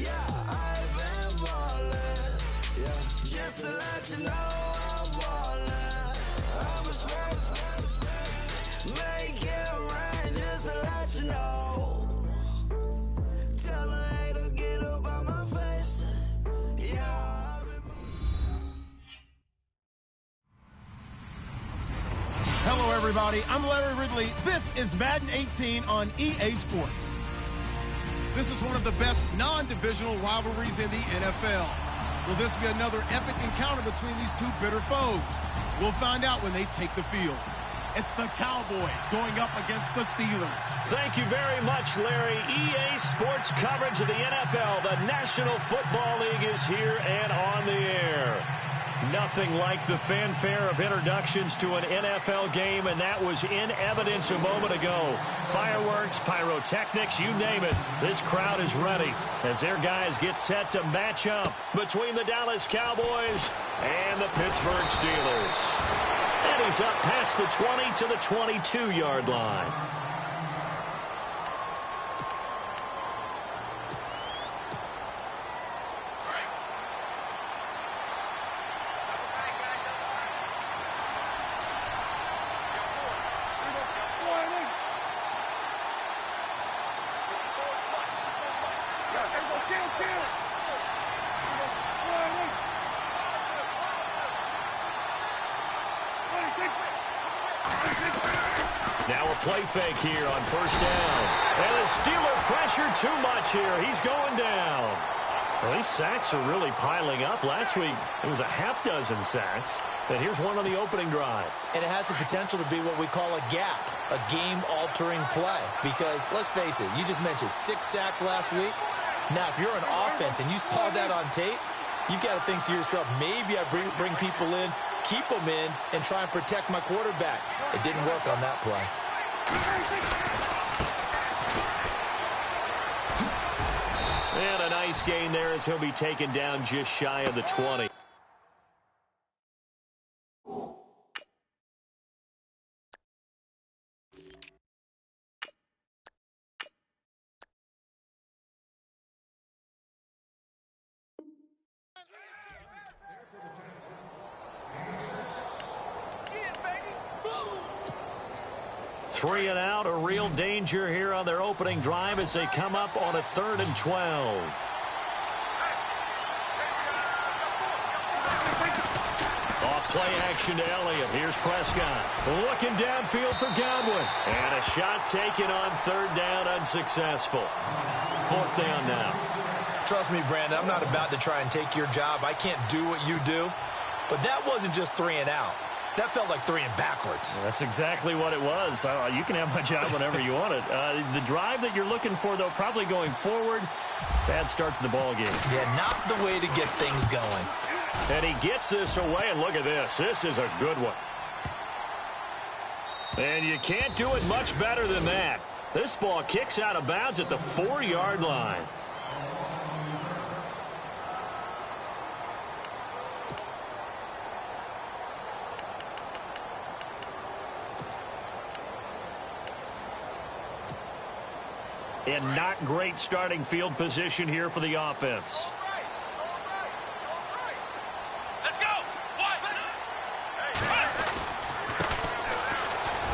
Yeah, I've been ballin'. Yeah, just to let you know I'm ballin'. I'm a smoke. Make it rain just to let you know. Tell a hater get up on my face. Yeah, I've been... Hello, everybody. I'm Larry Ridley. This is Madden 18 on EA Sports. This is one of the best non-divisional rivalries in the NFL. Will this be another epic encounter between these two bitter foes? We'll find out when they take the field. It's the Cowboys going up against the Steelers. Thank you very much, Larry. EA Sports coverage of the NFL. The National Football League is here and on the air. Nothing like the fanfare of introductions to an NFL game, and that was in evidence a moment ago. Fireworks, pyrotechnics, you name it. This crowd is ready as their guys get set to match up between the Dallas Cowboys and the Pittsburgh Steelers. And he's up past the 20 to the 22-yard line. Now a play fake here on first down. And the Steeler pressure too much here. He's going down. Well, these sacks are really piling up. Last week, it was a half-dozen sacks. And here's one on the opening drive. And it has the potential to be what we call a gap, a game-altering play. Because, let's face it, you just mentioned 6 sacks last week. Now, if you're an offense and you saw that on tape, you've got to think to yourself, maybe I bring people in, keep them in, and try and protect my quarterback. It didn't work on that play. And a nice gain there as he'll be taken down just shy of the 20. Three and out, a real danger here on their opening drive as they come up on a 3rd and 12. Off play action to Elliott. Here's Prescott. Looking downfield for Godwin. And a shot taken on 3rd down, unsuccessful. 4th down now. Trust me, Brandon, I'm not about to try and take your job. I can't do what you do. But that wasn't just 3 and out. That felt like 3 and backwards. That's exactly what it was. You can have my job whenever you want it. The drive that you're looking for, though, probably going forward. Bad start to the ball game. Yeah, not the way to get things going. And he gets this away, and look at this. This is a good one. And you can't do it much better than that. This ball kicks out of bounds at the 4-yard line. And not great starting field position here for the offense. Let's go.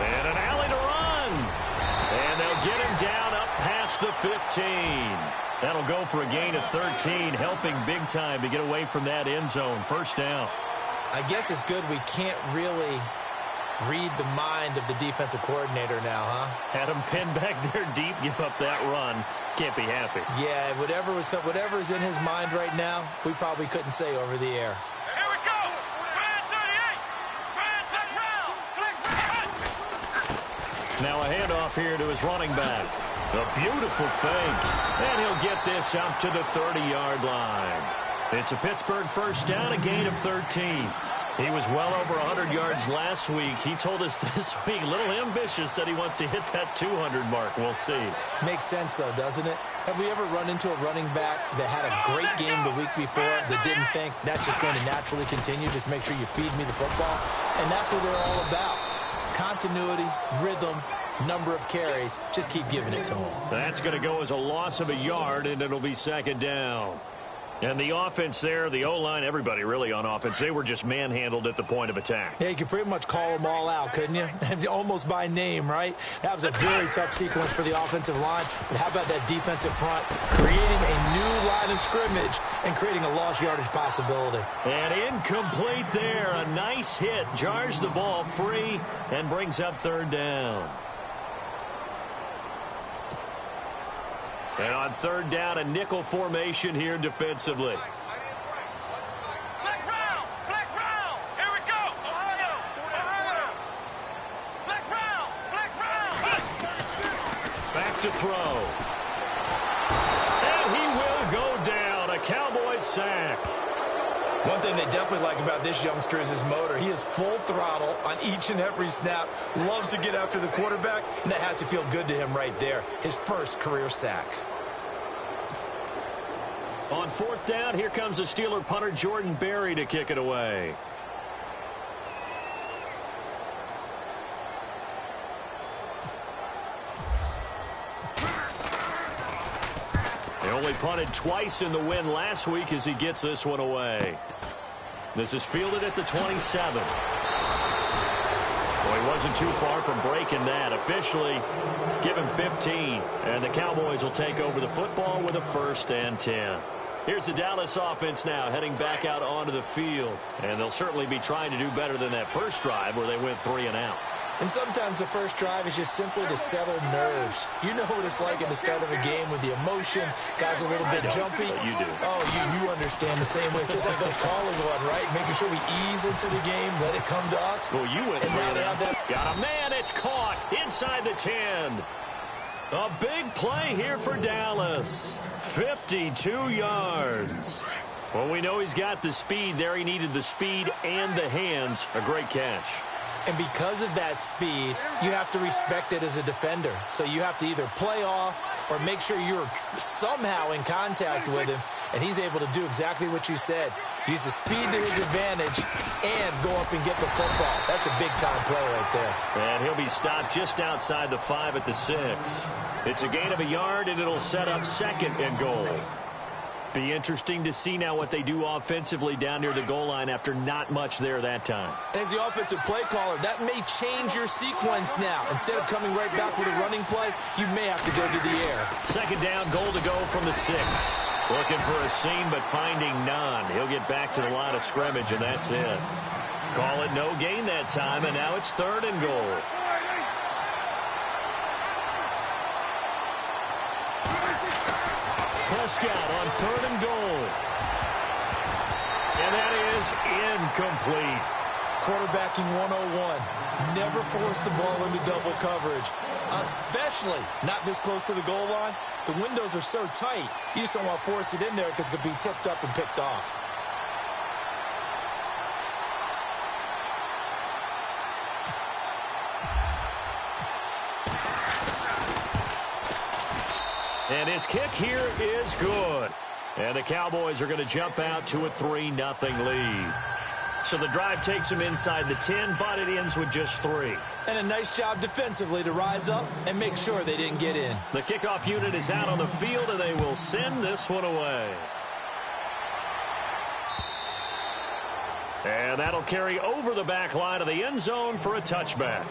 And an alley to run. And they'll get him down up past the 15. That'll go for a gain of 13, helping big time to get away from that end zone. 1st down. I guess it's good we can't really read the mind of the defensive coordinator now, huh? Had him pinned back there deep, give up that run. Can't be happy. Yeah, whatever is in his mind right now, we probably couldn't say over the air. Here we go. Brand 38. Now a handoff here to his running back. A beautiful fake. And he'll get this up to the 30-yard line. It's a Pittsburgh 1st down, a gain of 13. He was well over 100 yards last week. He told us this week, a little ambitious, said he wants to hit that 200 mark. We'll see. Makes sense, though, doesn't it? Have we ever run into a running back that had a great game the week before that didn't think that's just going to naturally continue? Just make sure you feed me the football. And that's what they're all about. Continuity, rhythm, number of carries. Just keep giving it to him. That's going to go as a loss of a yard, and it'll be second down. And the offense there, the O-line, everybody really on offense, they were just manhandled at the point of attack. Yeah, you could pretty much call them all out, couldn't you? Almost by name, right? That was a very tough sequence for the offensive line. But how about that defensive front creating a new line of scrimmage and creating a lost yardage possibility? And incomplete there. A nice hit. Jars the ball free and brings up third down. And on third down, a nickel formation here defensively. Flex round! Flex round! Here we go! Ohio! Flex round! Flex round! Back to throw. And he will go down. A Cowboys sack. One thing they definitely like about this youngster is his motor. He is full throttle on each and every snap. Loves to get after the quarterback, and that has to feel good to him right there. His first career sack. On fourth down, here comes the Steeler punter Jordan Berry to kick it away. They only punted twice in the win last week as he gets this one away. This is fielded at the 27. Well, he wasn't too far from breaking that. Officially, give him 15. And the Cowboys will take over the football with a 1st and 10. Here's the Dallas offense now heading back out onto the field. And they'll certainly be trying to do better than that first drive where they went 3 and out. And sometimes the first drive is just simply to settle nerves. You know what it's like at the start of a game with the emotion. Guys a little bit jumpy. But you do. Oh, you understand the same way. Just like us calling one, right? Making sure we ease into the game, let it come to us. Well, you went 3 and out. Got a man. It's caught inside the 10. A big play here for Dallas. 52 yards. Well, we know he's got the speed there. He needed the speed and the hands. A great catch. And because of that speed, you have to respect it as a defender. So you have to either play off or make sure you're somehow in contact with him. And he's able to do exactly what you said. Use the speed to his advantage and go up and get the football. That's a big-time play right there. And he'll be stopped just outside the 5 at the 6. It's a gain of a yard, and it'll set up 2nd and goal. Be interesting to see now what they do offensively down near the goal line after not much there that time. As the offensive play caller, that may change your sequence now. Instead of coming right back with a running play, you may have to go to the air. 2nd down, goal to go from the 6. Looking for a seam, but finding none. He'll get back to the line of scrimmage, and that's it. Call it no gain that time, and now it's 3rd and goal. Prescott on 3rd and goal. And that is incomplete. Quarterbacking 101. Never force the ball into double coverage, especially not this close to the goal line. The windows are so tight, you just don't want to force it in there because it could be tipped up and picked off. And his kick here is good. And the Cowboys are going to jump out to a 3-0 lead. So the drive takes them inside the 10, but it ends with just 3. And a nice job defensively to rise up and make sure they didn't get in. The kickoff unit is out on the field, and they will send this one away. And that'll carry over the back line of the end zone for a touchback.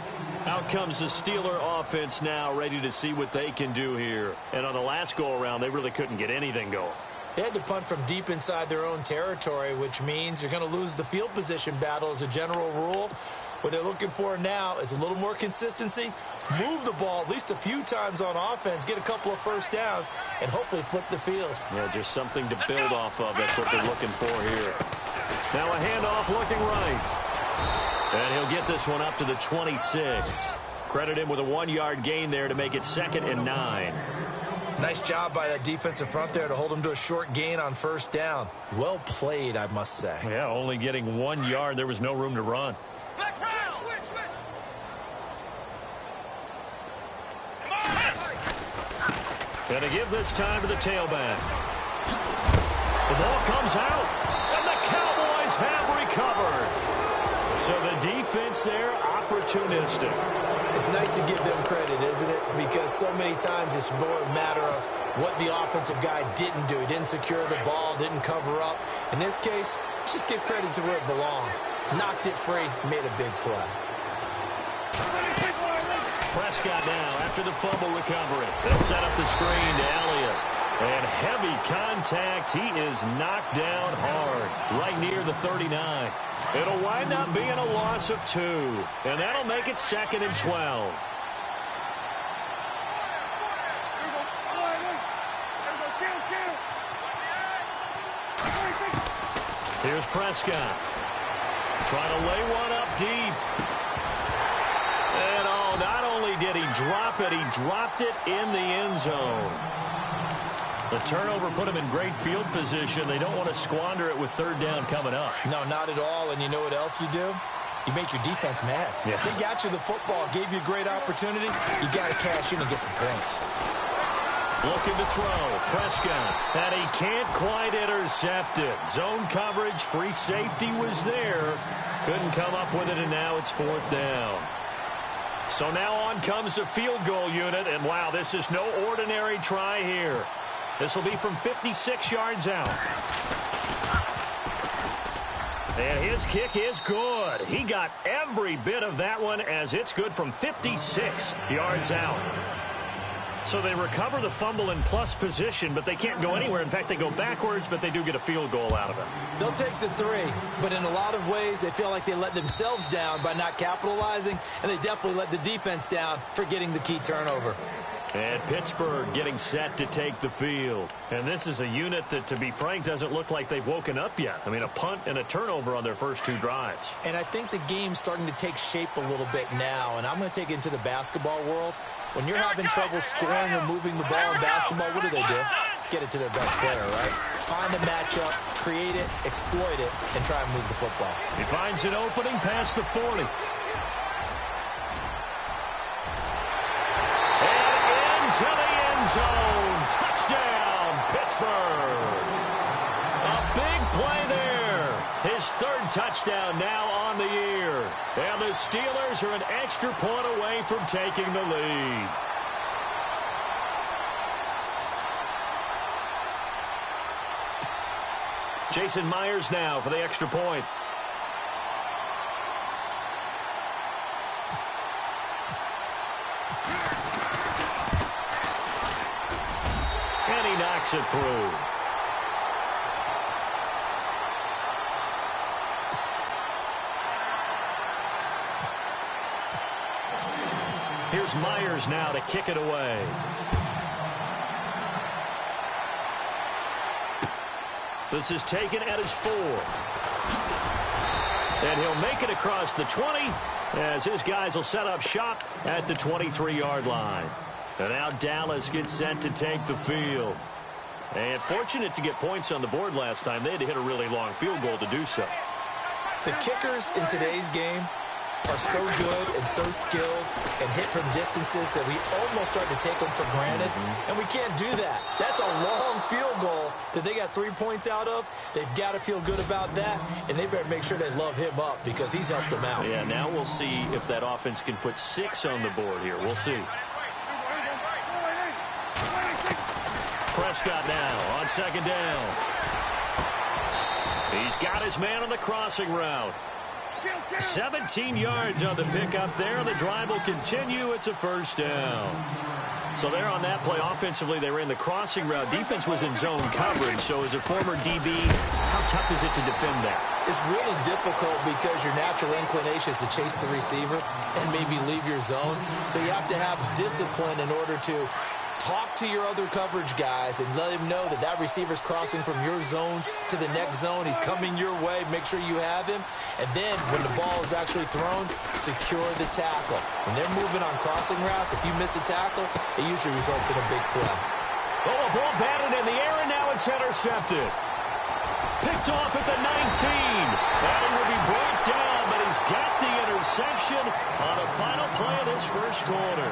Out comes the Steeler offense now, ready to see what they can do here. And on the last go-around, they really couldn't get anything going. They had to punt from deep inside their own territory, which means you're going to lose the field position battle as a general rule. What they're looking for now is a little more consistency, move the ball at least a few times on offense, get a couple of first downs, and hopefully flip the field. Yeah, just something to build off of. That's what they're looking for here. Now a handoff looking right. And he'll get this one up to the 26. Credit him with a 1-yard gain there to make it 2nd and 9. Nice job by that defensive front there to hold him to a short gain on first down. Well played, I must say. Yeah, only getting 1 yard. There was no room to run. Flex round! Switch! And to give this time to the tailback. The ball comes out, and the Cowboys have recovered. So the defense there, opportunistic. It's nice to give them credit, isn't it? Because so many times it's more a matter of what the offensive guy didn't do. He didn't secure the ball, didn't cover up. In this case, let's just give credit to where it belongs. Knocked it free, made a big play. Prescott now after the fumble recovery. They'll set up the screen to Elliott. And heavy contact. He is knocked down hard, right near the 39. It'll wind up being a loss of 2. And that'll make it 2nd and 12. Here's Prescott. Trying to lay one up deep. And not only did he drop it, he dropped it in the end zone. The turnover put him in great field position. They don't want to squander it with 3rd down coming up. No, not at all. And you know what else you do? You make your defense mad. Yeah. They got you the football, gave you a great opportunity. You got to cash in and get some points. Looking to throw. Prescott. And he can't quite intercept it. Zone coverage, free safety was there. Couldn't come up with it, and now it's 4th down. So now on comes the field goal unit, and wow, this is no ordinary try here. This will be from 56 yards out. And his kick is good. He got every bit of that one as it's good from 56 yards out. So they recover the fumble in plus position, but they can't go anywhere. In fact, they go backwards, but they do get a field goal out of it. They'll take the 3, but in a lot of ways, they feel like they let themselves down by not capitalizing, and they definitely let the defense down for getting the key turnover. And Pittsburgh getting set to take the field. And this is a unit that, to be frank, doesn't look like they've woken up yet. I mean, a punt and a turnover on their first 2 drives. And I think the game's starting to take shape a little bit now, and I'm going to take it into the basketball world. When you're having trouble scoring or moving the ball in basketball, what do? Get it to their best player, right? Find a matchup, create it, exploit it, and try and move the football. He finds an opening past the 40. And into the end zone. Touchdown, Pittsburgh. A big play there. His 3rd touchdown now on the year. And the Steelers are an extra point away from taking the lead. Jason Myers now for the extra point. And he knocks it through. Here's Myers now to kick it away. This is taken at his 4. And he'll make it across the 20 as his guys will set up shop at the 23-yard line. And now Dallas gets set to take the field. And fortunate to get points on the board last time. They had to hit a really long field goal to do so. The kickers in today's game are so good and so skilled and hit from distances that we almost start to take them for granted. And we can't do that. That's a long field goal that they got 3 points out of. They've got to feel good about that, and they better make sure they love him up because he's helped them out. Yeah, now we'll see if that offense can put 6 on the board here. We'll see. Prescott now on 2nd down. He's got his man on the crossing route. 17 yards on the pickup there. The drive will continue. It's a 1st down. So there on that play, offensively, they ran the crossing route. Defense was in zone coverage. So as a former DB, how tough is it to defend that? It's really difficult because your natural inclination is to chase the receiver and maybe leave your zone. So you have to have discipline in order to talk to your other coverage guys and let him know that that receiver's crossing from your zone to the next zone. He's coming your way. Make sure you have him. And then when the ball is actually thrown, secure the tackle. When they're moving on crossing routes, if you miss a tackle, it usually results in a big play. Oh, a ball batted in the air, and now it's intercepted. Picked off at the 19. And he will be brought down, but he's got the interception on the final play of this first quarter.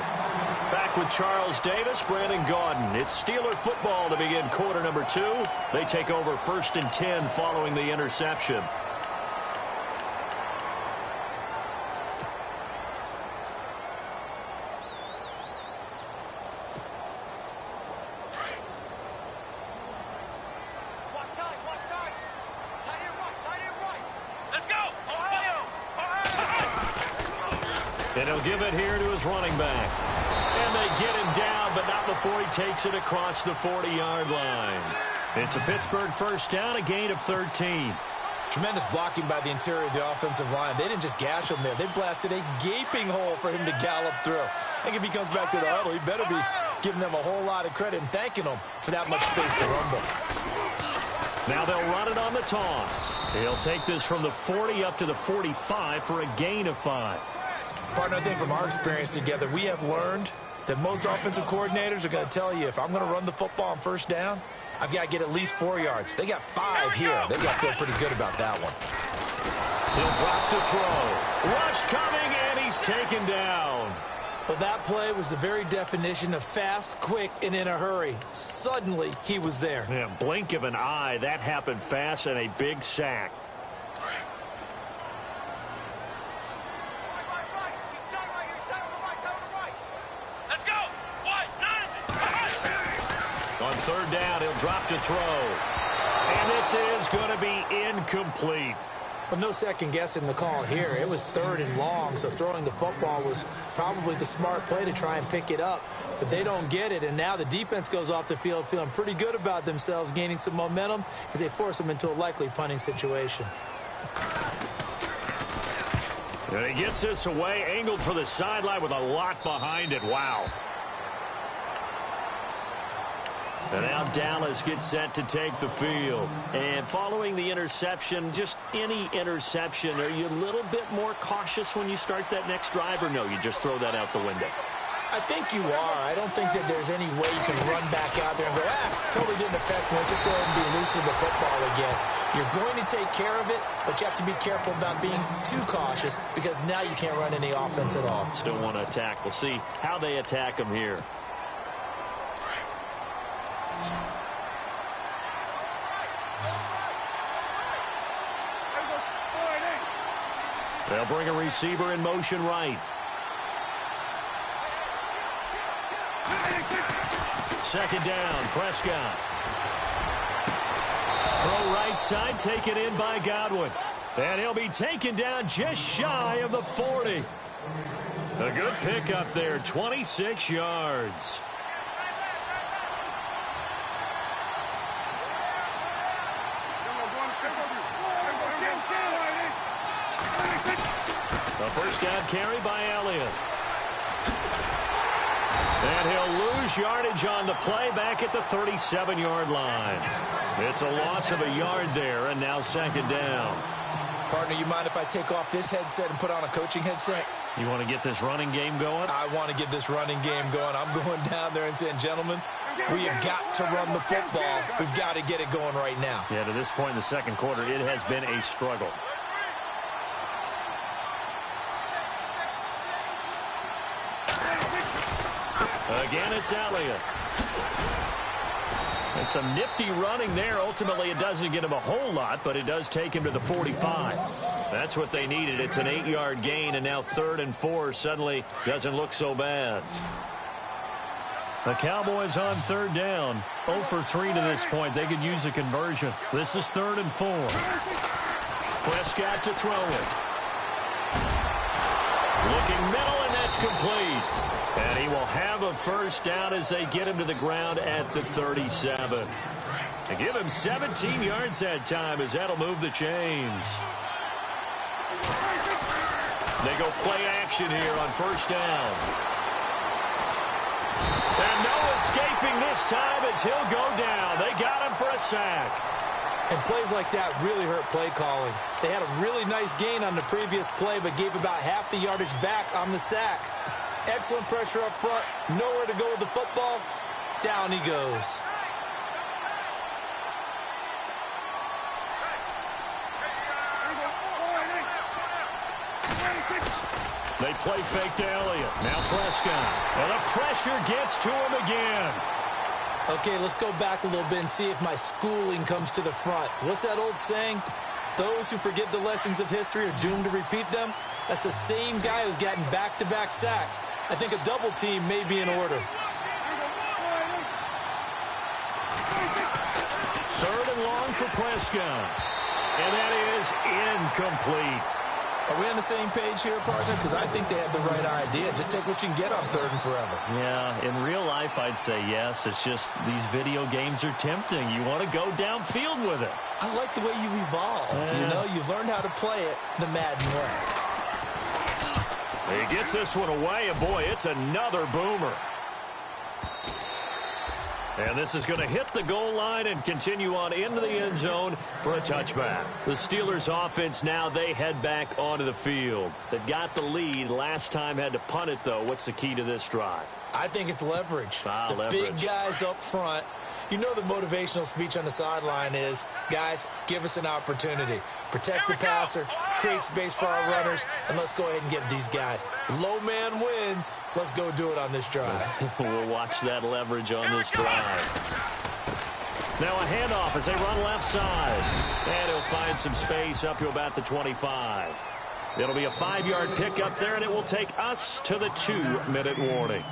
Back with Charles Davis, Brandon Gaudin. It's Steeler football to begin quarter number 2. They take over 1st and 10 following the interception. And he'll give it here to his running back. And they get him down, but not before he takes it across the 40-yard line. It's a Pittsburgh first down, a gain of 13. Tremendous blocking by the interior of the offensive line. They didn't just gash him there. They blasted a gaping hole for him to gallop through. I think if he comes back to the huddle, he better be giving them a whole lot of credit and thanking them for that much space to rumble. Now they'll run it on the toss. He'll take this from the 40 up to the 45 for a gain of 5. Partner, I think from our experience together, we have learned that most offensive coordinators are going to tell you, if I'm going to run the football on first down, I've got to get at least 4 yards. They got 5 here. They've got to feel pretty good about that one. He'll drop to throw. Rush coming, and he's taken down. Well, that play was the very definition of fast, quick, and in a hurry. Suddenly, he was there. Yeah, blink of an eye. That happened fast and a big sack. Let's go. White, 9. On third down, he'll drop to throw. And this is going to be incomplete. But no second guessing the call here. It was 3rd and long, so throwing the football was probably the smart play to try and pick it up. But they don't get it, and now the defense goes off the field feeling pretty good about themselves, gaining some momentum as they force them into a likely punting situation. And he gets this away, angled for the sideline with a lot behind it. Wow. And now Dallas gets set to take the field. And following the interception, just any interception, are you a little bit more cautious when you start that next drive, or no, you just throw that out the window? I think you are. I don't think that there's any way you can run back out there and go, totally didn't affect me. Let's just go ahead and be loose with the football again. You're going to take care of it, but you have to be careful about being too cautious because now you can't run any offense at all. Still want to attack. We'll see how they attack him here. They'll bring a receiver in motion right. Second down, Prescott. Throw right side, taken in by Godwin. And he'll be taken down just shy of the 40. A good pickup there, 26 yards. A first down carry by Elliott. And he'll lose yardage on the play back at the 37-yard line. It's a loss of a yard there, and now second down. Partner, you mind if I take off this headset and put on a coaching headset? You want to get this running game going? I want to get this running game going. I'm going down there and saying, gentlemen, we have got to run the football. We've got to get it going right now. Yeah, to this point in the second quarter, it has been a struggle. Again, it's Elliott. And some nifty running there. Ultimately, it doesn't get him a whole lot, but it does take him to the 45. That's what they needed. It's an 8-yard gain, and now 3rd and 4 suddenly doesn't look so bad. The Cowboys on third down. 0 for 3 to this point. They could use a conversion. This is 3rd and 4. Prescott to throw it. Looking middle, and that's complete. And he will have a first down as they get him to the ground at the 37. They give him 17 yards that time as that'll move the chains. They go play action here on first down. And no escaping this time as he'll go down. They got him for a sack. And plays like that really hurt play calling. They had a really nice gain on the previous play, but gave about half the yardage back on the sack. Excellent pressure up front. Nowhere to go with the football. Down he goes. They play fake to Elliott. Now Prescott. And the pressure gets to him again. Okay, let's go back a little bit and see if my schooling comes to the front. What's that old saying? Those who forget the lessons of history are doomed to repeat them. That's the same guy who's gotten back-to-back sacks. I think a double team may be in order. 3rd and long for Prescott. And that is incomplete. Are we on the same page here, partner? Because I think they had the right idea. Just take what you can get on 3rd and forever. Yeah, in real life, I'd say yes. It's just these video games are tempting. You want to go downfield with it. I like the way you've evolved. Yeah. You know, you've learned how to play it the Madden way. He gets this one away, and boy, it's another boomer. And this is going to hit the goal line and continue on into the end zone for a touchback. The Steelers offense now, they head back onto the field. They've got the lead. Last time had to punt it, though. What's the key to this drive? I think it's leverage. Leverage. Big guys up front. You know the motivational speech on the sideline is, guys, give us an opportunity. Protect the passer, create space for our runners, and let's go ahead and get these guys. Low man wins. Let's go do it on this drive. We'll watch that leverage on this drive. Now a handoff as they run left side. And he'll find some space up to about the 25. It'll be a 5-yard pickup there, and it will take us to the 2-minute warning.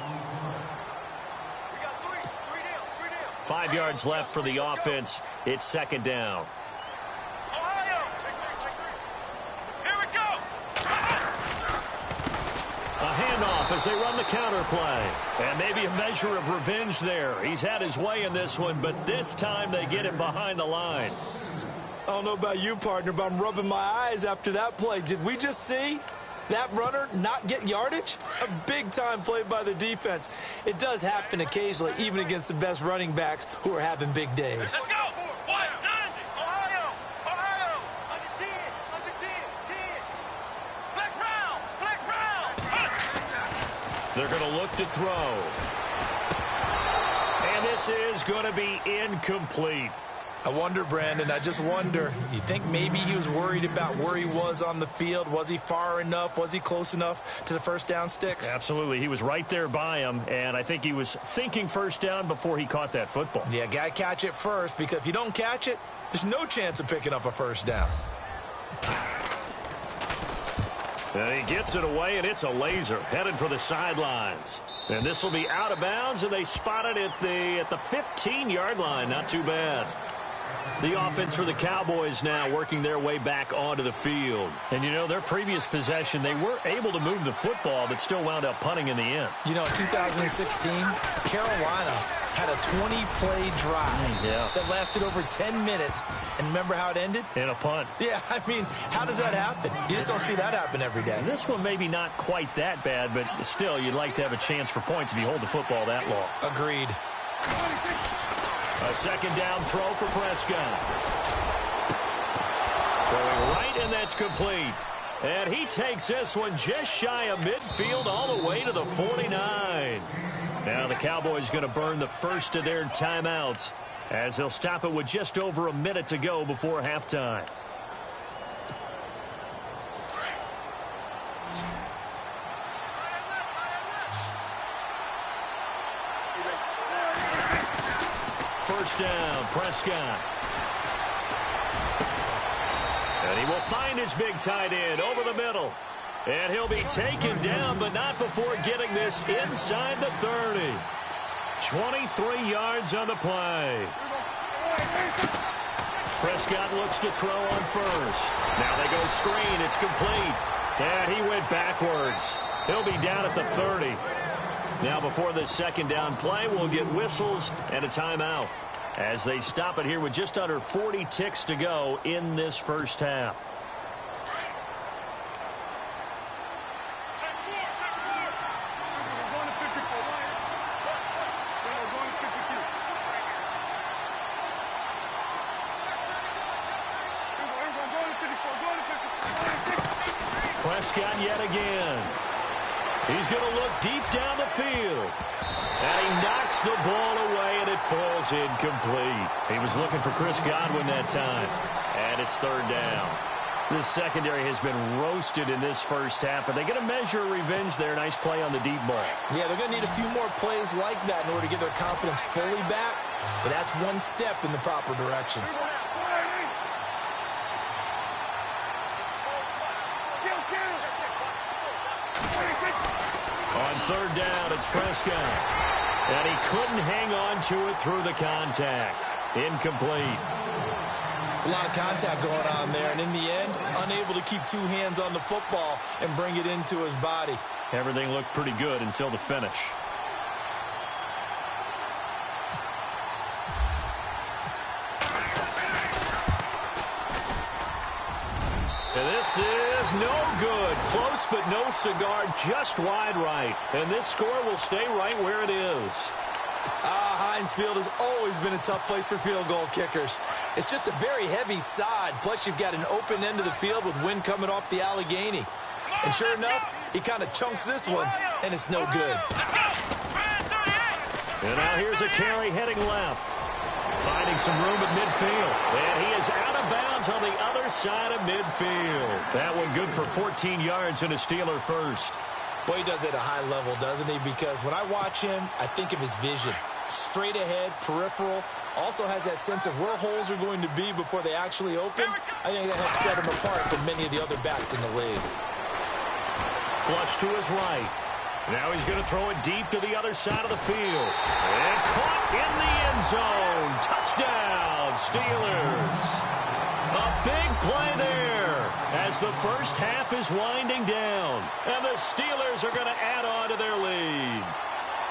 5 yards left for the offense. It's second down. Ohio! Here we go! A handoff as they run the counter play. And maybe a measure of revenge there. He's had his way in this one, but this time they get him behind the line. I don't know about you, partner, but I'm rubbing my eyes after that play. Did we just see that runner not get yardage? A big-time play by the defense. It does happen occasionally, even against the best running backs who are having big days. Let's go! What? 90! Ohio! Ohio! Under 10! Under 10! 10! Flex round! Flex round! They're going to look to throw. And this is going to be incomplete. I wonder, Brandon, I just wonder. You think maybe he was worried about where he was on the field? Was he far enough? Was he close enough to the first down sticks? Absolutely. He was right there by him, and I think he was thinking first down before he caught that football. Yeah, got to catch it first, because if you don't catch it, there's no chance of picking up a first down. And he gets it away, and it's a laser headed for the sidelines. And this will be out of bounds, and they spot it at the 15-yard line. Not too bad. The offense for the Cowboys now working their way back onto the field. And, you know, their previous possession, they were able to move the football, but still wound up punting in the end. You know, in 2016, Carolina had a 20-play drive that lasted over 10 minutes. And remember how it ended? In a punt. Yeah, I mean, how does that happen? You just don't see that happen every day. And this one maybe not quite that bad, but still, you'd like to have a chance for points if you hold the football that long. Agreed. A second down throw for Prescott. Throwing right, and that's complete. And he takes this one just shy of midfield all the way to the 49. Now the Cowboys going to burn the first of their timeouts as they'll stop it with just over a minute to go before halftime. First down, Prescott. And he will find his big tight end over the middle. And he'll be taken down, but not before getting this inside the 30. 23 yards on the play. Prescott looks to throw on first. Now they go screen. It's complete. And he went backwards. He'll be down at the 30. Now before this second down play, we'll get whistles and a timeout as they stop it here with just under 40 ticks to go in this first half. Prescott yet again. He's going to look deep down the field. And he knocks the ball away, and it falls incomplete. He was looking for Chris Godwin that time. And it's third down. This secondary has been roasted in this first half, but they get a measure of revenge there. Nice play on the deep ball. Yeah, they're going to need a few more plays like that in order to get their confidence fully back. But that's one step in the proper direction. On third down, it's Prescott. And he couldn't hang on to it through the contact. Incomplete. It's a lot of contact going on there, and in the end, unable to keep two hands on the football and bring it into his body. Everything looked pretty good until the finish. And this is no good. Close, but no cigar, just wide right. And this score will stay right where it is. Heinz Field has always been a tough place for field goal kickers. It's just a very heavy side. Plus, you've got an open end of the field with wind coming off the Allegheny. And sure enough, he kind of chunks this one, and it's no good. And now here's a carry heading left. Finding some room at midfield. And he is out of bounds on the other side of midfield. That one good for 14 yards and a Steeler first. Well, he does it at a high level, doesn't he? Because when I watch him, I think of his vision. Straight ahead, peripheral. Also has that sense of where holes are going to be before they actually open. I think that helps set him apart from many of the other backs in the league. Flush to his right. Now he's going to throw it deep to the other side of the field. And caught in the end zone. Touchdown, Steelers. A big play there as the first half is winding down. And the Steelers are going to add on to their lead.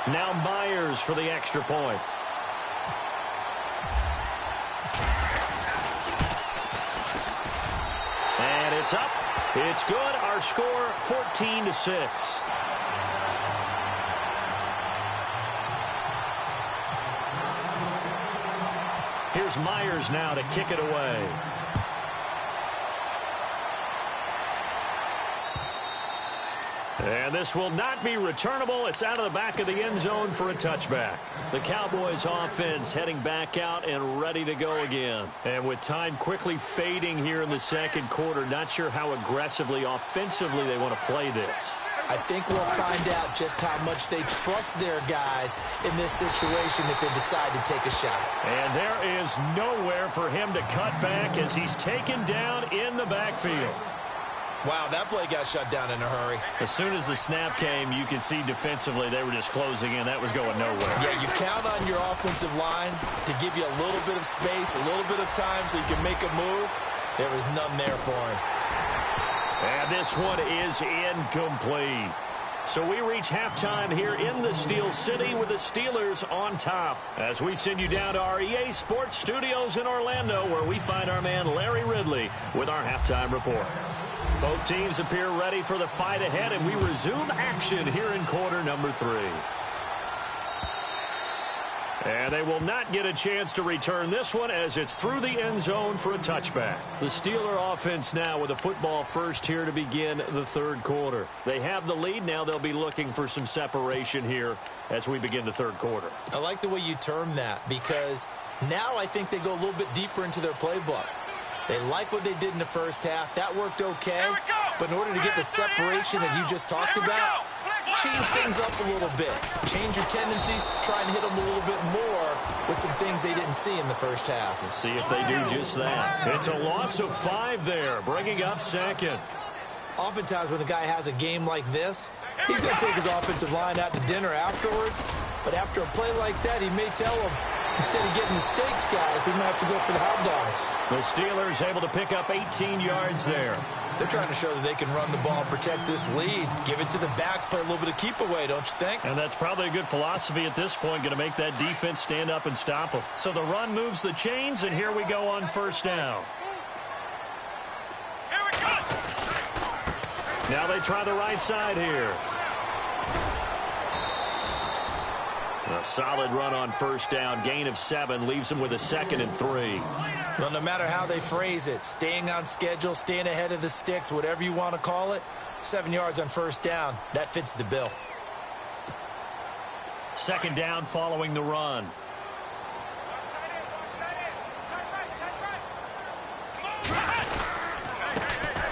Now Myers for the extra point. And it's up. It's good. Our score 14-6. Here's Myers now to kick it away. And this will not be returnable. It's out of the back of the end zone for a touchback. The Cowboys offense heading back out and ready to go again. And with time quickly fading here in the second quarter, not sure how aggressively, offensively they want to play this. I think we'll find out just how much they trust their guys in this situation if they decide to take a shot. And there is nowhere for him to cut back as he's taken down in the backfield. Wow, that play got shut down in a hurry. As soon as the snap came, you could see defensively they were just closing in. That was going nowhere. Yeah, you count on your offensive line to give you a little bit of space, a little bit of time so you can make a move. There was none there for him. And this one is incomplete. So we reach halftime here in the Steel City with the Steelers on top. As we send you down to our EA Sports Studios in Orlando, where we find our man Larry Ridley with our halftime report. Both teams appear ready for the fight ahead, and we resume action here in quarter number 3. And they will not get a chance to return this one as it's through the end zone for a touchback. The Steeler offense now with a football first here to begin the third quarter. They have the lead. Now they'll be looking for some separation here as we begin the third quarter. I like the way you term that because now I think they go a little bit deeper into their playbook. They like what they did in the first half. That worked okay. But in order to get the separation that you just talked about, change things up a little bit. Change your tendencies. Try and hit them a little bit more with some things they didn't see in the first half. We'll see if they do just that. It's a loss of 5 there, bringing up second. Oftentimes when a guy has a game like this, he's going to take his offensive line out to dinner afterwards. But after a play like that, he may tell them, instead of getting the steaks, guys, we might have to go for the hot dogs. The Steelers able to pick up 18 yards there. They're trying to show that they can run the ball and protect this lead. Give it to the backs, play a little bit of keep away, don't you think? And that's probably a good philosophy at this point, going to make that defense stand up and stop them. So the run moves the chains, and here we go on first down. Here we go. Now they try the right side here. A solid run on first down. Gain of 7 leaves them with a 2nd and 3. Well, no matter how they phrase it, staying on schedule, staying ahead of the sticks, whatever you want to call it, 7 yards on first down, that fits the bill. 2nd down following the run.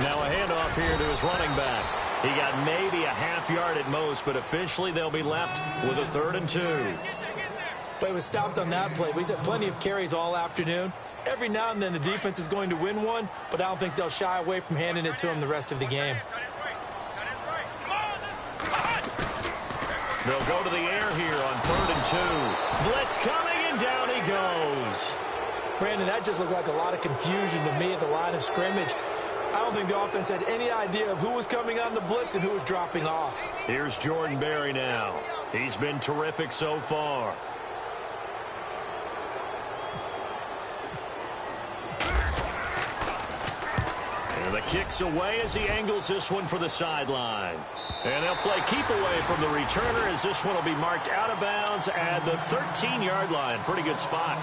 Now a handoff here to his running back. He got maybe a half yard at most, but officially they'll be left with a 3rd and 2. But he was stopped on that play. But he's had plenty of carries all afternoon. Every now and then the defense is going to win one, but I don't think they'll shy away from handing it to him the rest of the game. They'll go to the air here on 3rd and 2. Blitz coming, and down he goes. Brandon, that just looked like a lot of confusion to me at the line of scrimmage. I don't think the offense had any idea of who was coming on the blitz and who was dropping off. Here's Jordan Berry now. He's been terrific so far. And the kick's away as he angles this one for the sideline. And they'll play keep away from the returner as this one will be marked out of bounds at the 13-yard line. Pretty good spot.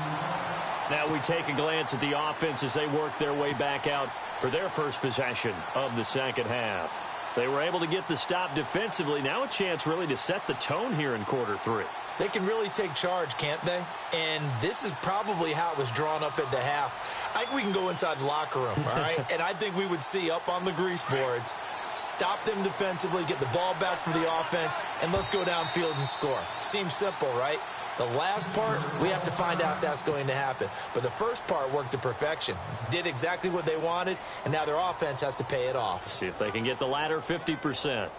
Now we take a glance at the offense as they work their way back out for their first possession of the second half. They were able to get the stop defensively. Now a chance really to set the tone here in quarter three. They can really take charge, can't they? And this is probably how it was drawn up at the half. I think we can go inside the locker room, all right? And I think we would see up on the grease boards, stop them defensively, get the ball back for the offense, and let's go downfield and score. Seems simple, right? The last part, we have to find out if that's going to happen. But the first part worked to perfection. Did exactly what they wanted, and now their offense has to pay it off. See if they can get the latter 50%.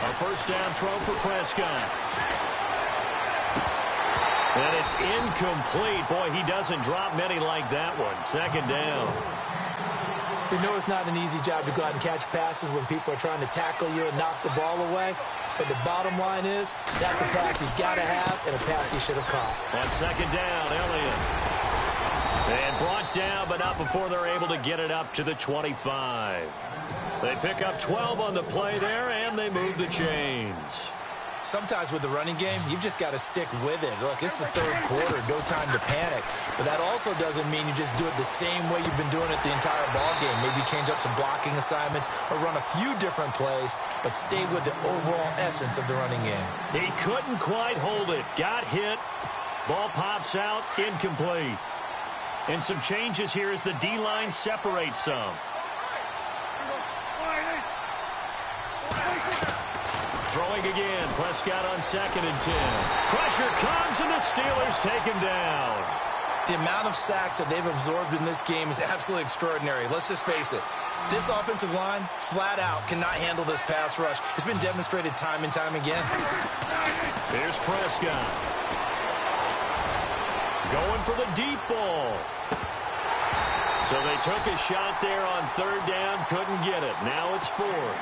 A first down throw for Prescott. And it's incomplete. Boy, he doesn't drop many like that one. Second down. You know it's not an easy job to go out and catch passes when people are trying to tackle you and knock the ball away. But the bottom line is, that's a pass he's got to have and a pass he should have caught. On second down, Elliott. And brought down, but not before they're able to get it up to the 25. They pick up 12 on the play there, and they move the chains. Sometimes with the running game, you've just got to stick with it. Look, it's the third quarter, no time to panic. But that also doesn't mean you just do it the same way you've been doing it the entire ball game. Maybe change up some blocking assignments or run a few different plays, but stay with the overall essence of the running game. He couldn't quite hold it. Got hit. Ball pops out. Incomplete. And some changes here as the D-line separates some. Throwing again. Prescott on 2nd and 10. Pressure comes, and the Steelers take him down. The amount of sacks that they've absorbed in this game is absolutely extraordinary. Let's just face it. This offensive line, flat out, cannot handle this pass rush. It's been demonstrated time and time again. Here's Prescott. Going for the deep ball. So they took a shot there on 3rd down, couldn't get it. Now it's 4th.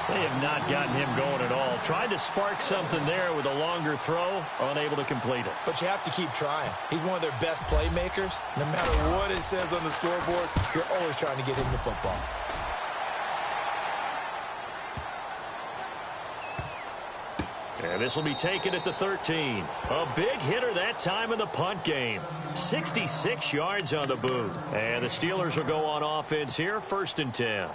They have not gotten him going at all. Tried to spark something there with a longer throw, unable to complete it. But you have to keep trying. He's one of their best playmakers. No matter what it says on the scoreboard, you're always trying to get him the football. And this will be taken at the 13. A big hitter that time in the punt game. 66 yards on the boot. And the Steelers will go on offense here, 1st and 10.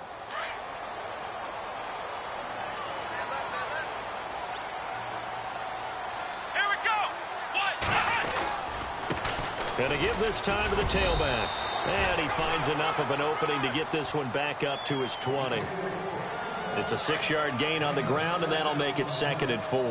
Going to give this time to the tailback. And he finds enough of an opening to get this one back up to his 20. It's a 6-yard gain on the ground, and that'll make it 2nd and 4.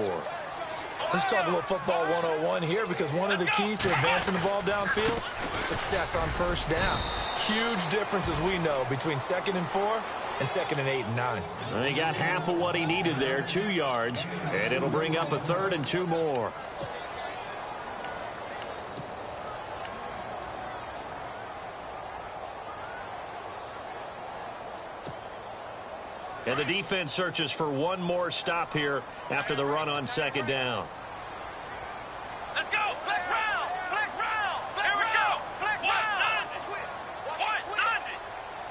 Let's talk a little football 101 here, because one of the keys to advancing the ball downfield, success on 1st down. Huge difference, as we know, between 2nd and 4 and 2nd and 8 and 9. And he got half of what he needed there, 2 yards, and it'll bring up a 3rd and 2 more. And the defense searches for one more stop here after the run on 2nd down. Let's go! Flex round! Flex round! Here we go! Flex round!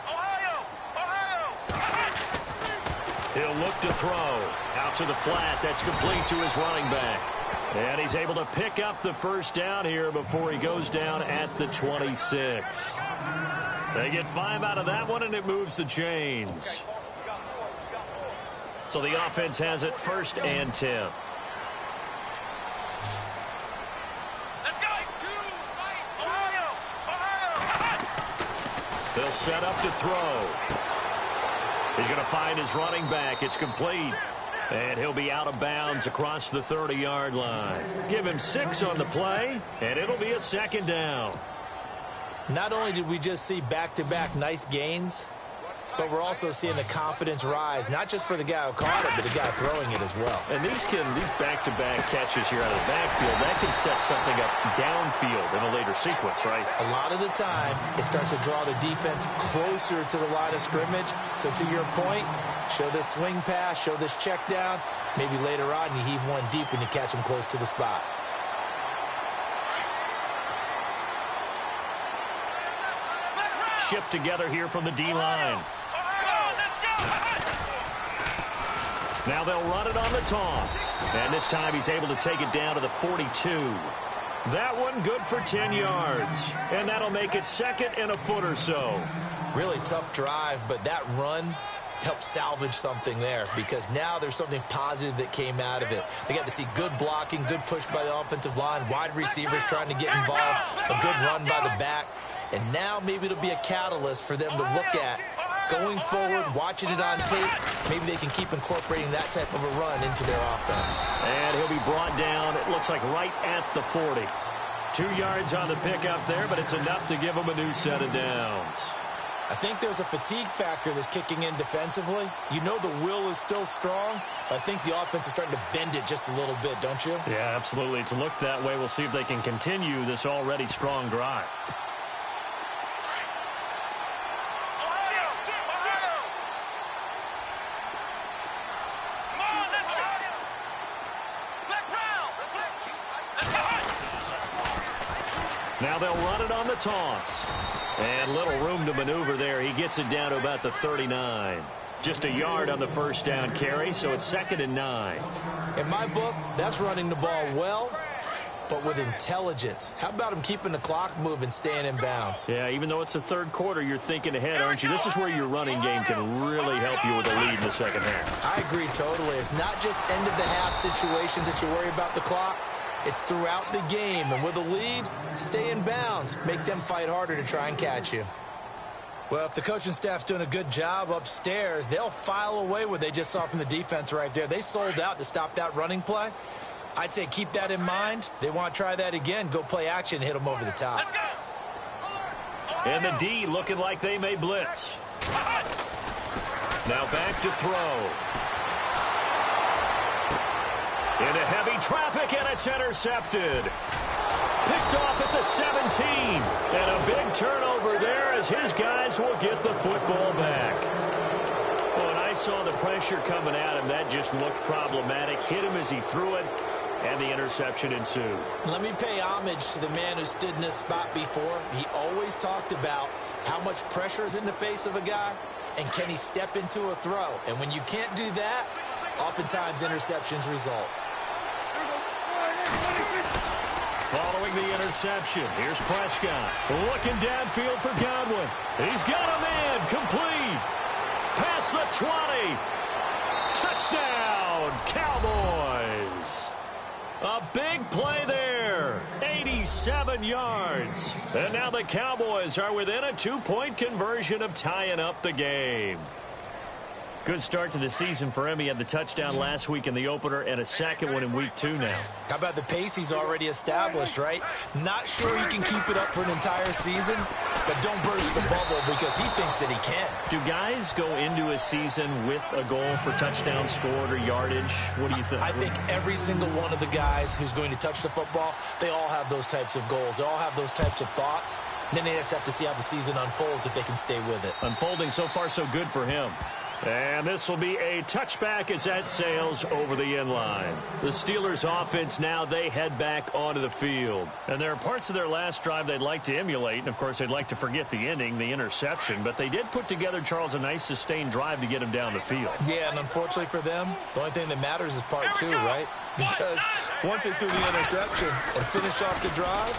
Ohio! He'll look to throw. Out to the flat. That's complete to his running back. And he's able to pick up the 1st down here before he goes down at the 26. They get 5 out of that one, and it moves the chains. So the offense has it 1st and 10. Let's go! Ohio! They'll set up to throw. He's going to find his running back. It's complete. And he'll be out of bounds across the 30-yard line. Give him 6 on the play, and it'll be a 2nd down. Not only did we just see back-to-back nice gains, but we're also seeing the confidence rise, not just for the guy who caught it, but the guy throwing it as well. And these back-to-back catches here out of the backfield, that can set something up downfield in a later sequence, right? A lot of the time, it starts to draw the defense closer to the line of scrimmage. So to your point, show this swing pass, show this check down. Maybe later on, you heave one deep and you catch him close to the spot. Shift together here from the D-line. Now they'll run it on the toss. And this time he's able to take it down to the 42. That one good for 10 yards. And that'll make it second and a foot or so. Really tough drive, but that run helped salvage something there because now there's something positive that came out of it. They got to see good blocking, good push by the offensive line, wide receivers trying to get involved, a good run by the back. And now maybe it'll be a catalyst for them to look at going forward, watching it on tape. Maybe they can keep incorporating that type of a run into their offense. And he'll be brought down, it looks like right at the 40. 2 yards on the pickup there, but it's enough to give him a new set of downs. I think there's a fatigue factor that's kicking in defensively. You know the will is still strong, but I think the offense is starting to bend it just a little bit, don't you? Yeah, absolutely. It's looked that way. We'll see if they can continue this already strong drive. Now they'll run it on the toss. And little room to maneuver there. He gets it down to about the 39. Just a yard on the first down carry, so it's 2nd and 9. In my book, that's running the ball well, but with intelligence. How about him keeping the clock moving, staying in bounds? Yeah, even though it's the third quarter, you're thinking ahead, aren't you? This is where your running game can really help you with a lead in the second half. I agree totally. It's not just end-of-the-half situations that you worry about the clock. It's throughout the game, and with a lead, stay in bounds. Make them fight harder to try and catch you. Well, if the coaching staff's doing a good job upstairs, they'll file away what they just saw from the defense right there. They sold out to stop that running play. I'd say keep that in mind. They want to try that again. Go play action and hit them over the top. And the D looking like they may blitz. Now back to throw. Into heavy traffic, and it's intercepted. Picked off at the 17. And a big turnover there as his guys will get the football back. Oh, and I saw the pressure coming at him. That just looked problematic. Hit him as he threw it, and the interception ensued. Let me pay homage to the man who stood in this spot before. He always talked about how much pressure is in the face of a guy, and can he step into a throw. And when you can't do that, oftentimes interceptions result. Following the interception, here's Prescott. Looking downfield for Godwin. He's got a man, complete. Past the 20. Touchdown, Cowboys. A big play there. 87 yards. And now the Cowboys are within a 2-point conversion of tying up the game. Good start to the season for him. He had the touchdown last week in the opener and a second one in week 2 now. How about the pace he's already established, right? Not sure he can keep it up for an entire season, but don't burst the bubble because he thinks that he can. Do guys go into a season with a goal for touchdowns scored or yardage? What do you think? I think every single one of the guys who's going to touch the football, they all have those types of goals. They all have those types of thoughts. And then they just have to see how the season unfolds if they can stay with it. Unfolding so far so good for him. And this will be a touchback as that sails over the end line. The Steelers offense now, they head back onto the field. And there are parts of their last drive they'd like to emulate. And, of course, they'd like to forget the ending, the interception. But they did put together, Charles, a nice sustained drive to get him down the field. Yeah, and unfortunately for them, the only thing that matters is part 2, right? Because once they threw the interception and finished off the drive,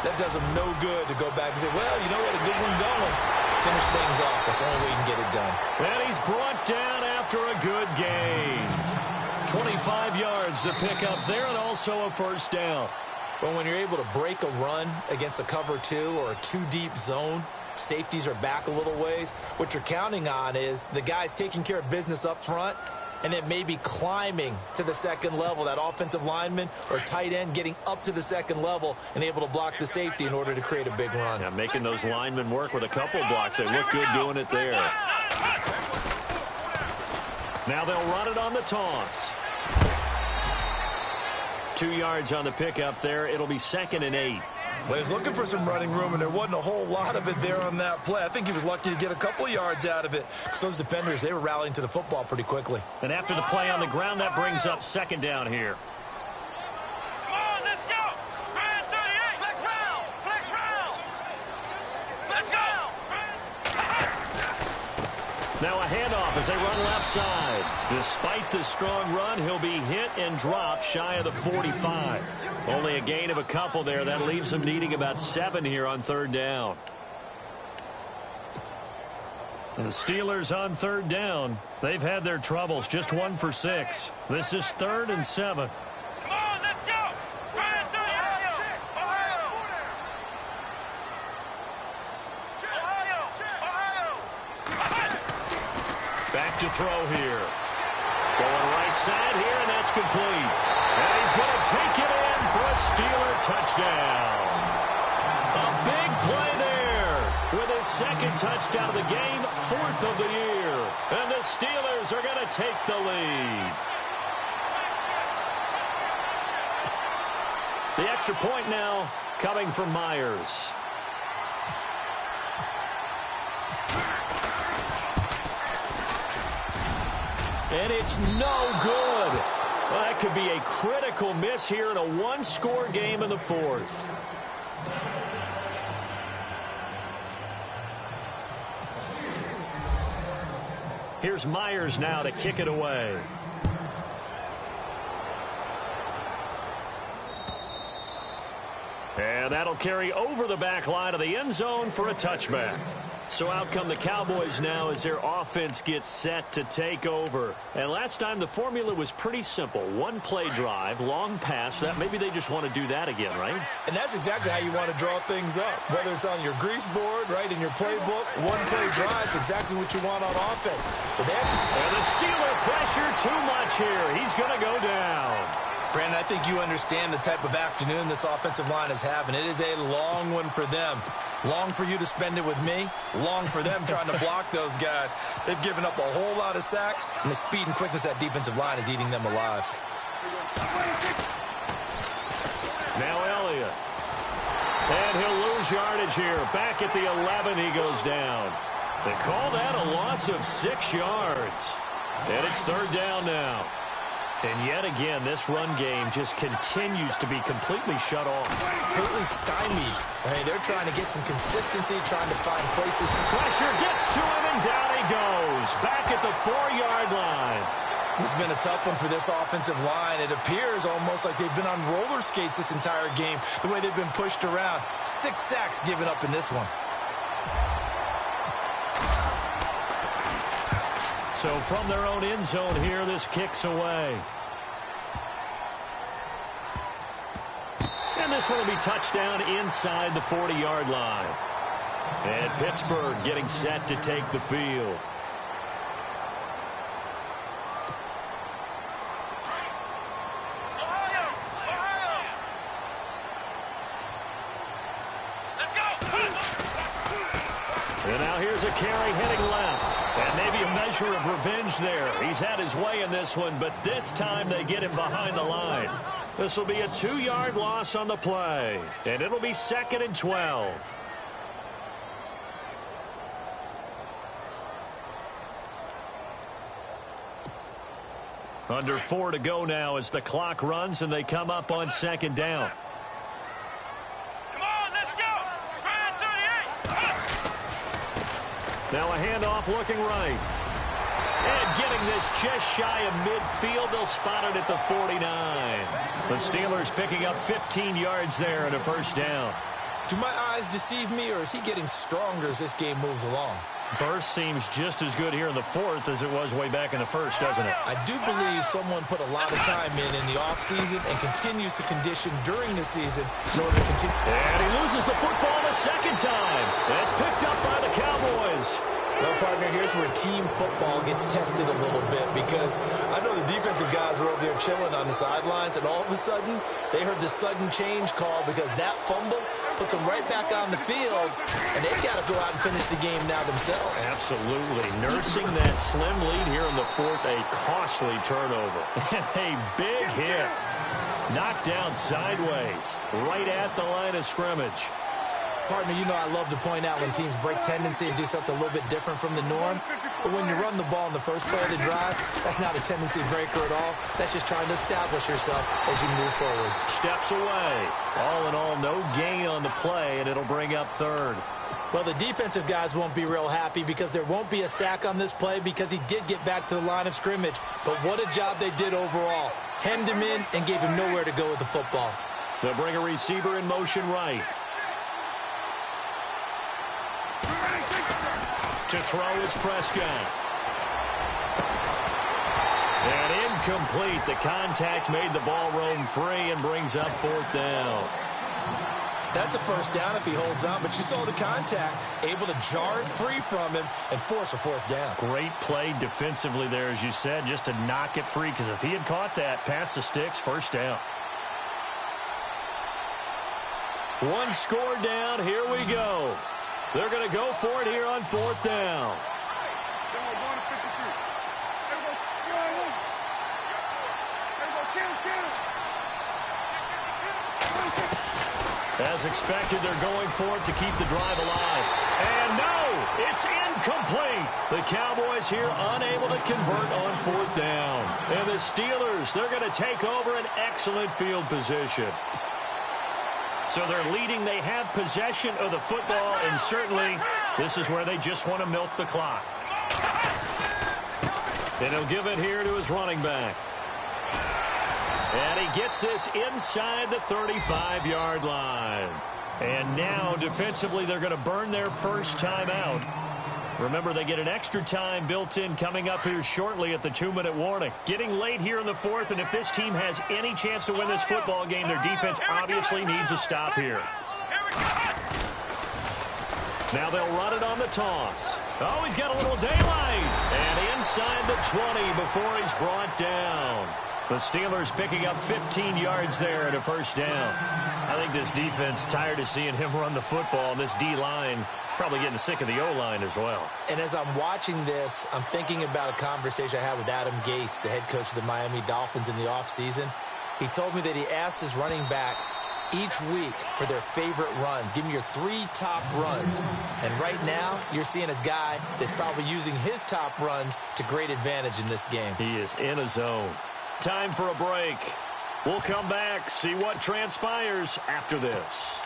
that does them no good to go back and say, well, you know what, a good one going. Finish things off. That's the only way you can get it done. And he's brought down after a good gain. 25 yards to pick up there and also a first down. But when you're able to break a run against a cover 2 or a 2-deep zone, safeties are back a little ways. What you're counting on is the guys taking care of business up front and then maybe climbing to the second level. That offensive lineman or tight end getting up to the second level and able to block the safety in order to create a big run. Yeah, making those linemen work with a couple of blocks. They look good doing it there. Now they'll run it on the toss. 2 yards on the pickup there. It'll be 2nd and 8. Well, he was looking for some running room, and there wasn't a whole lot of it there on that play. I think he was lucky to get a couple of yards out of it. Because those defenders, they were rallying to the football pretty quickly. And after the play on the ground, that brings up 2nd down here. Come on, let's go. Ryan 38. Flex round. Flex round. Let's go. Now a handoff as they run left side. Despite the strong run, he'll be hit and dropped shy of the 45. Only a gain of a couple there. That leaves him needing about 7 here on 3rd down. And the Steelers on 3rd down. They've had their troubles. Just 1 for 6. This is 3rd and 7. Come on, let's go. Ryan 38. Ohio. Back to throw here. Going right side here, and that's complete. And he's going to take it in for a Steeler touchdown. A big play there with his 2nd touchdown of the game, 4th of the year. And the Steelers are going to take the lead. The extra point now coming from Myers. And it's no good. Well, that could be a critical miss here in a 1-score game in the 4th. Here's Myers now to kick it away. And that'll carry over the back line of the end zone for a touchback. So out come the Cowboys now as their offense gets set to take over. And last time the formula was pretty simple. 1-play drive, long pass. That maybe they just want to do that again, right? And that's exactly how you want to draw things up. Whether it's on your grease board, right, in your playbook, 1-play drive's exactly what you want on offense. But they have to... And the Steeler pressure too much here. He's going to go down. Brandon, I think you understand the type of afternoon this offensive line is having. It is a long one for them. Long for you to spend it with me. Long for them trying to block those guys. They've given up a whole lot of sacks, and the speed and quickness of that defensive line is eating them alive. Now Elliott. And he'll lose yardage here. Back at the 11, he goes down. They call that a loss of 6 yards. And it's 3rd down now. And yet again, this run game just continues to be completely shut off. Completely stymied. Hey, they're trying to get some consistency, trying to find places. Pressure gets to him, and down he goes. Back at the 4-yard line. This has been a tough one for this offensive line. It appears almost like they've been on roller skates this entire game, the way they've been pushed around. 6 sacks given up in this one. So from their own end zone here, this kicks away. And this one will be touchdown inside the 40-yard line. And Pittsburgh getting set to take the field. And now here's a carry heading left. And maybe a measure of revenge there. He's had his way in this one, but this time they get him behind the line. This will be a 2-yard loss on the play. And it'll be 2nd and 12. Under 4 to go now as the clock runs and they come up on 2nd down. Now a handoff looking right. And getting this just shy of midfield. They'll spot it at the 49. The Steelers picking up 15 yards there and a 1st down. Do my eyes deceive me, or is he getting stronger as this game moves along? Burst seems just as good here in the 4th as it was way back in the 1st, doesn't it? I do believe someone put a lot of time in the offseason and continues to condition during the season in order to continue. And he loses the football the 2nd time. That's picked up by the Cowboys. Well, partner, here's where team football gets tested a little bit, because I know the defensive guys were over there chilling on the sidelines, and all of a sudden, they heard the sudden change call because that fumble puts them right back on the field, and they've got to go out and finish the game now themselves. Absolutely. Nursing that slim lead here in the fourth, a costly turnover. A big hit. Knocked down sideways, right at the line of scrimmage. Partner, you know I love to point out when teams break tendency and do something a little bit different from the norm. But when you run the ball in the first play of the drive, that's not a tendency breaker at all. That's just trying to establish yourself as you move forward. Steps away. All in all, no gain on the play, and it'll bring up third. Well, the defensive guys won't be real happy because there won't be a sack on this play because he did get back to the line of scrimmage. But what a job they did overall. Hemmed him in and gave him nowhere to go with the football. They'll bring a receiver in motion right. To throw is Prescott. And incomplete. The contact made the ball roam free and brings up fourth down. That's a first down if he holds on, but you saw the contact. Able to jar it free from him and force a fourth down. Great play defensively there, as you said, just to knock it free, because if he had caught that, past the sticks, first down. One score down. Here we go. They're going to go for it here on fourth down. As expected, they're going for it to keep the drive alive. And no, it's incomplete. The Cowboys here unable to convert on fourth down. And the Steelers, they're going to take over an excellent field position. So they're leading. They have possession of the football, and certainly this is where they just want to milk the clock. And he'll give it here to his running back. And he gets this inside the 35-yard line. And now, defensively, they're going to burn their first timeout. Remember, they get an extra time built in coming up here shortly at the 2-minute warning. Getting late here in the fourth, and if this team has any chance to win this football game, their defense obviously needs a stop here. Now they'll run it on the toss. Oh, he's got a little daylight. And inside the 20 before he's brought down. The Steelers picking up 15 yards there at a first down. I think this defense tired of seeing him run the football. This D-line probably getting sick of the O-line as well. And as I'm watching this, I'm thinking about a conversation I had with Adam Gase, the head coach of the Miami Dolphins in the offseason. He told me that he asked his running backs each week for their favorite runs. Give me your 3 top runs. And right now, you're seeing a guy that's probably using his top runs to great advantage in this game. He is in a zone. Time for a break. We'll come back, see what transpires after this.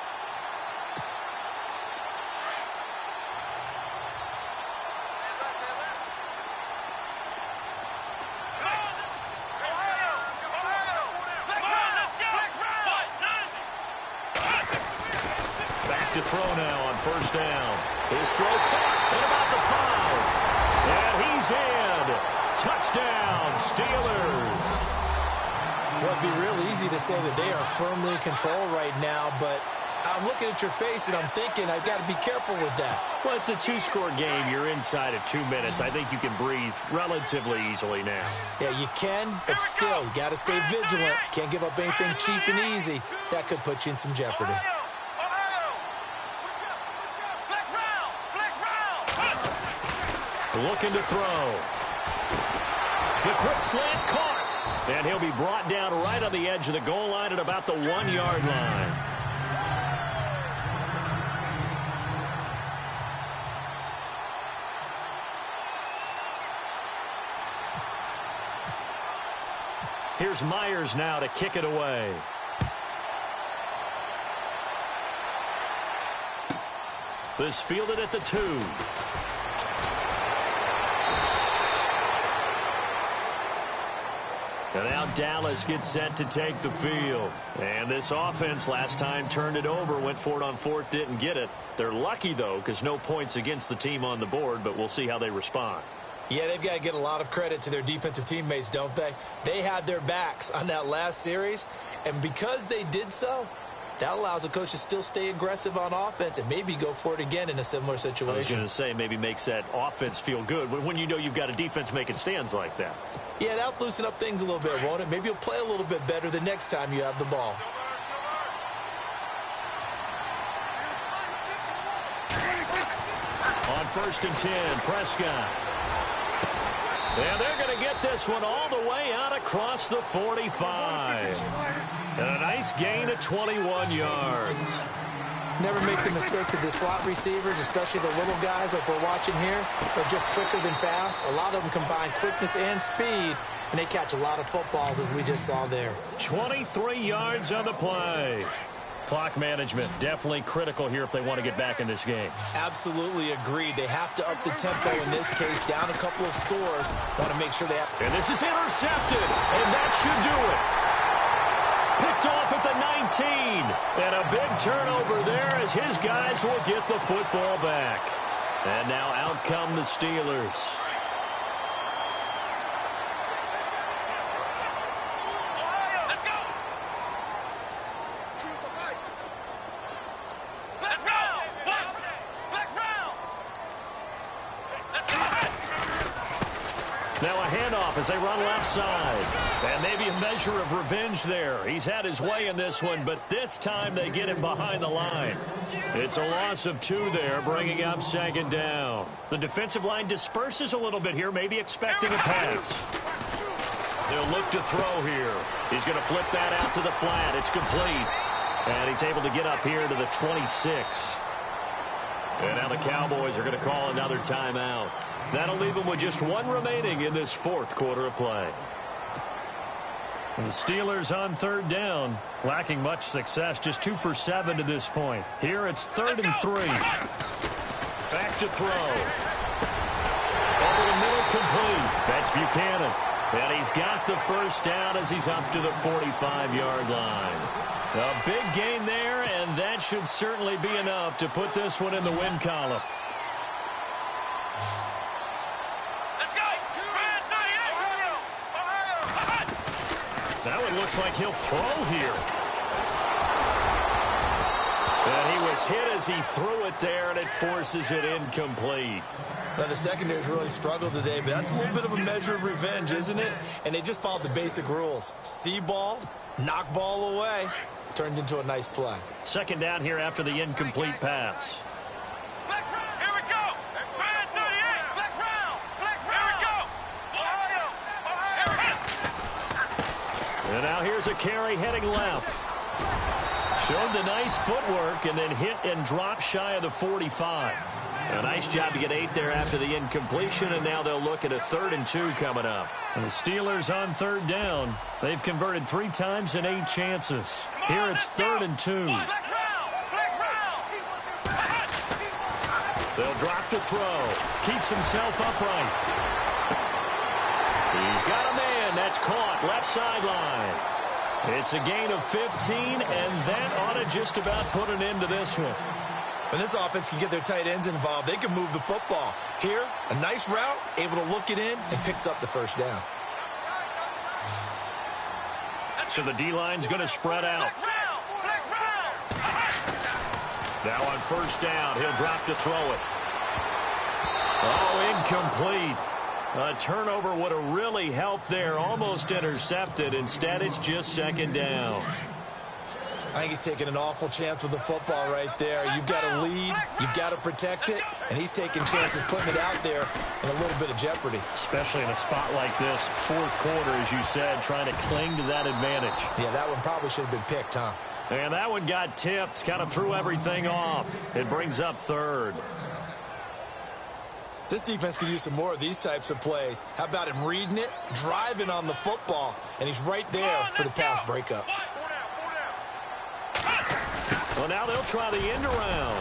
Back to throw now on first down. His throw caught at about the 5. And he's in. Touchdown, Steelers. Well, it'd be real easy to say that they are firmly in control right now, but I'm looking at your face and I'm thinking I've got to be careful with that. Well, it's a 2-score game. You're inside of 2 minutes. I think you can breathe relatively easily now. Yeah, you can, but still, you got to stay vigilant. Can't give up anything cheap and easy. That could put you in some jeopardy. Looking to throw. The quick slant caught. And he'll be brought down right on the edge of the goal line at about the 1-yard line. Here's Myers now to kick it away. This fielded at the 2. And now Dallas gets set to take the field. And this offense last time turned it over, went for it on 4th, didn't get it. They're lucky, though, because no points against the team on the board, but we'll see how they respond. Yeah, they've got to get a lot of credit to their defensive teammates, don't they? They had their backs on that last series, and because they did so, that allows the coach to still stay aggressive on offense and maybe go for it again in a similar situation. I was going to say, maybe makes that offense feel good when you know you've got a defense making stands like that. Yeah, that'll loosen up things a little bit, won't it? Maybe you'll play a little bit better the next time you have the ball. On 1st and 10, Prescott. And they're going to get this one all the way out across the 45. And a nice gain of 21 yards. Never make the mistake that the slot receivers, especially the little guys like we're watching here, are just quicker than fast. A lot of them combine quickness and speed, and they catch a lot of footballs, as we just saw there. 23 yards on the play. Clock management definitely critical here if they want to get back in this game. Absolutely agreed. They have to up the tempo in this case, down a couple of scores. Want to make sure they have... And this is intercepted, and that should do it. Picked off at the 19. And a big turnover there as his guys will get the football back. And now out come the Steelers. Now a handoff as they run left side. And maybe a measure of revenge there. He's had his way in this one, but this time they get him behind the line. It's a loss of 2 there, bringing up 2nd down. The defensive line disperses a little bit here, maybe expecting a pass. They'll look to throw here. He's going to flip that out to the flat. It's complete. And he's able to get up here to the 26. And now the Cowboys are going to call another timeout. That'll leave them with just 1 remaining in this 4th quarter of play. And the Steelers on 3rd down, lacking much success, just 2 for 7 to this point. Here it's 3rd and 3. Back to throw. Over the middle, complete. That's Buchanan. And he's got the 1st down as he's up to the 45-yard line. A big gain there, and that should certainly be enough to put this one in the win column. That one looks like he'll throw here. And he was hit as he threw it there, and it forces it incomplete. Now, the secondary's really struggled today, but that's a little bit of a measure of revenge, isn't it? And they just followed the basic rules. See ball, knock ball away. Turned into a nice play. 2nd down here after the incomplete pass. Here we go. 38. Flex round. Here we go. And now here's a carry heading left. Showed the nice footwork and then hit and dropped shy of the 45. A nice job to get 8 there after the incompletion, and now they'll look at a 3rd and 2 coming up. And the Steelers on 3rd down. They've converted 3 times in 8 chances. Here it's 3rd and 2. They'll drop to throw. Keeps himself upright. He's got a man. That's caught left sideline. It's a gain of 15, and that ought to just about put an end to this one. When this offense can get their tight ends involved, they can move the football. Here, a nice route, able to look it in, and picks up the 1st down. So the D-line's going to spread out. Now on 1st down, he'll drop to throw it. Oh, incomplete. A turnover would have really helped there. Almost intercepted. Instead, it's just 2nd down. I think he's taking an awful chance with the football right there. You've got to lead, you've got to protect it, and he's taking chances putting it out there in a little bit of jeopardy. Especially in a spot like this, 4th quarter, as you said, trying to cling to that advantage. Yeah, that one probably should have been picked, huh? And that one got tipped, kind of threw everything off. It brings up 3rd. This defense could use some more of these types of plays. How about him reading it, driving on the football, and he's right there for the pass breakup. Well, now they'll try the end around.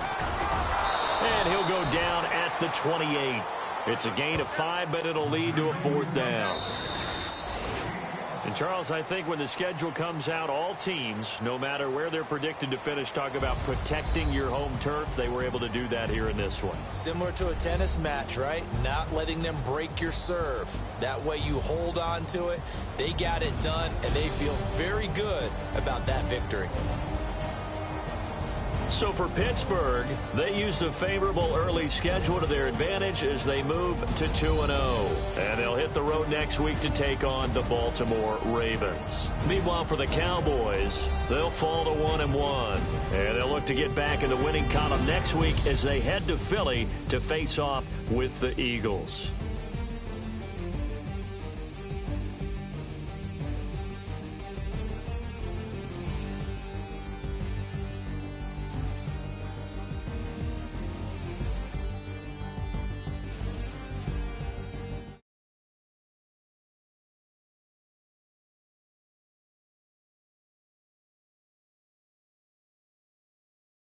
And he'll go down at the 28. It's a gain of 5, but it'll lead to a 4th down. And, Charles, I think when the schedule comes out, all teams, no matter where they're predicted to finish, talk about protecting your home turf. They were able to do that here in this one. Similar to a tennis match, right? Not letting them break your serve. That way you hold on to it. They got it done, and they feel very good about that victory. So for Pittsburgh, they used a favorable early schedule to their advantage as they move to 2-0. And they'll hit the road next week to take on the Baltimore Ravens. Meanwhile, for the Cowboys, they'll fall to 1-1. And they'll look to get back in the winning column next week as they head to Philly to face off with the Eagles.